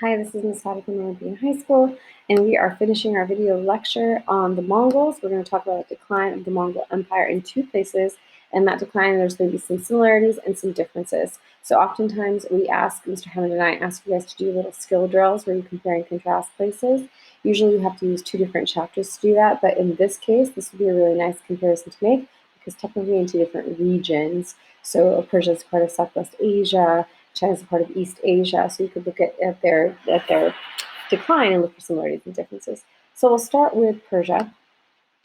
Hi, this is Ms. Sadi from European High School, and we are finishing our video lecture on the Mongols. We're going to talk about the decline of the Mongol Empire in two places, and that decline, there's going to be some similarities and some differences. So oftentimes we ask, Mr. Hammond and I ask you guys to do little skill drills where you compare and contrast places. Usually you have to use two different chapters to do that, but in this case, this would be a really nice comparison to make because technically in two different regions. So Persia is part of Southwest Asia, China is a part of East Asia, so you could look at their decline and look for similarities and differences. So we'll start with Persia.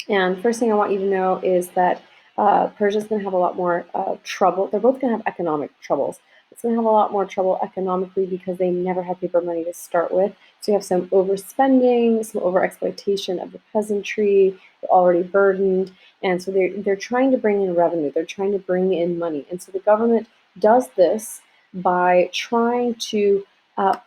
And first thing I want you to know is that Persia is going to have a lot more trouble. They're both going to have economic troubles. It's going to have a lot more trouble economically because they never had paper money to start with. So you have some overspending, some overexploitation of the peasantry. They're already burdened, and so they're trying to bring in revenue. They're trying to bring in money, and so the government does this by trying to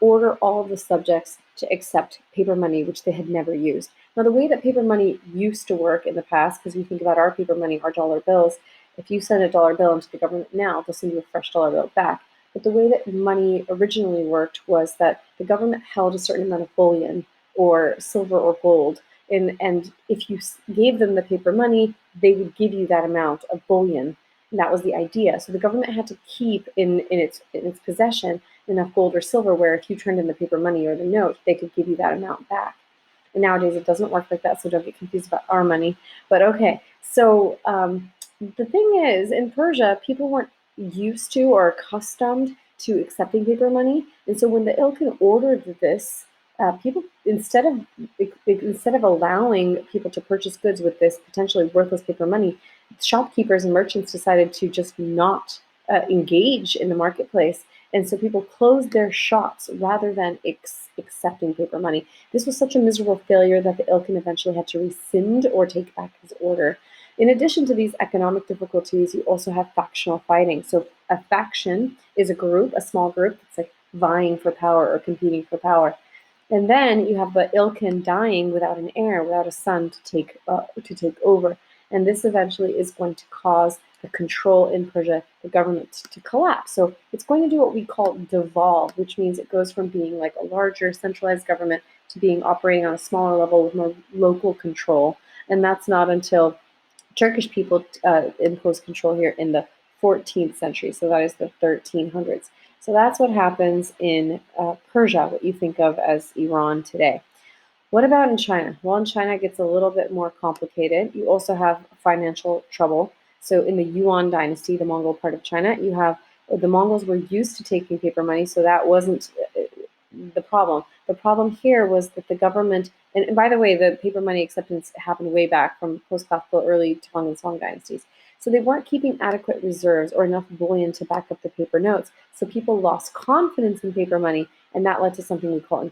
order all of the subjects to accept paper money, which they had never used. Now, the way that paper money used to work in the past, because we think about our paper money, our dollar bills, if you send a dollar bill into the government now, they'll send you a fresh dollar bill back. But the way that money originally worked was that the government held a certain amount of bullion or silver or gold. And if you gave them the paper money, they would give you that amount of bullion. And that was the idea. So the government had to keep in its possession enough gold or silver where if you turned in the paper money or the note, they could give you that amount back. And nowadays it doesn't work like that, so don't get confused about our money. But okay, so the thing is, in Persia, people weren't used to or accustomed to accepting paper money, and so when the Ilkhan ordered this, people instead of allowing people to purchase goods with this potentially worthless paper money, shopkeepers and merchants decided to just not engage in the marketplace, and so people closed their shops rather than accepting paper money. This was such a miserable failure that the Ilkhan eventually had to rescind or take back his order. In addition to these economic difficulties, you also have factional fighting. So a faction is a group, a small group that's like vying for power or competing for power. And then you have the Ilkhan dying without an heir, without a son to take over. And this eventually is going to cause the control in Persia, the government, to collapse. So it's going to do what we call devolve, which means it goes from being like a larger centralized government to being operating on a smaller level with more local control. And that's not until Turkish people imposed control here in the 14th century. So that is the 1300s. So that's what happens in Persia, what you think of as Iran today. What about in China? Well, in China, it gets a little bit more complicated. You also have financial trouble. So in the Yuan dynasty, the Mongol part of China, you have the Mongols were used to taking paper money, so that wasn't the problem. The problem here was that the government, and by the way, the paper money acceptance happened way back from post-classical early Tang and Song dynasties. So they weren't keeping adequate reserves or enough bullion to back up the paper notes. So people lost confidence in paper money, and that led to something we called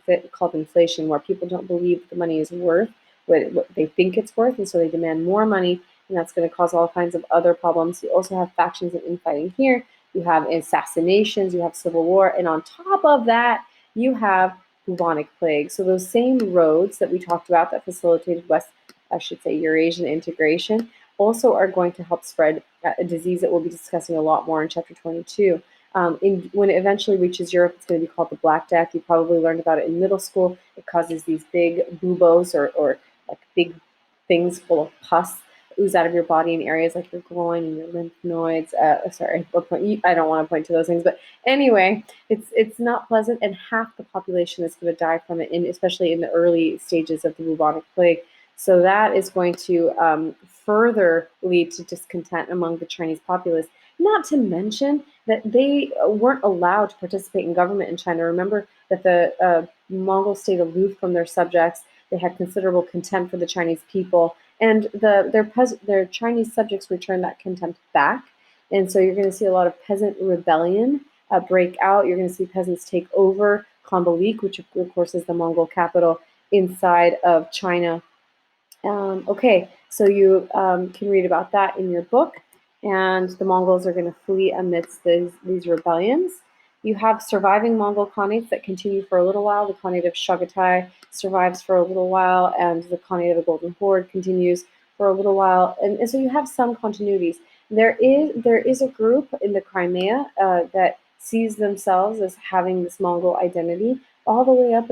inflation, where people don't believe the money is worth what they think it's worth, and so they demand more money, and that's going to cause all kinds of other problems. You also have factions and infighting here. You have assassinations, you have civil war, and on top of that, you have bubonic plague. So those same roads that we talked about that facilitated Eurasian integration also are going to help spread a disease that we'll be discussing a lot more in chapter 22. When it eventually reaches Europe, it's going to be called the Black Death. You probably learned about it in middle school. It causes these big buboes or like big things full of pus ooze out of your body in areas like your groin and your lymph nodes. Sorry, I don't want to point to those things, but anyway, it's not pleasant, and half the population is going to die from it, especially in the early stages of the bubonic plague. So that is going to further lead to discontent among the Chinese populace. Not to mention that they weren't allowed to participate in government in China. Remember that the Mongols stayed aloof from their subjects. They had considerable contempt for the Chinese people, and their Chinese subjects returned that contempt back. And so you're going to see a lot of peasant rebellion break out. You're going to see peasants take over Khambalik, which of course is the Mongol capital inside of China. Okay, so you can read about that in your book, and the Mongols are going to flee amidst these rebellions. You have surviving Mongol Khanates that continue for a little while. The Khanate of Chagatai survives for a little while, and the Khanate of the Golden Horde continues for a little while. And so you have some continuities. There is a group in the Crimea that sees themselves as having this Mongol identity. all the way up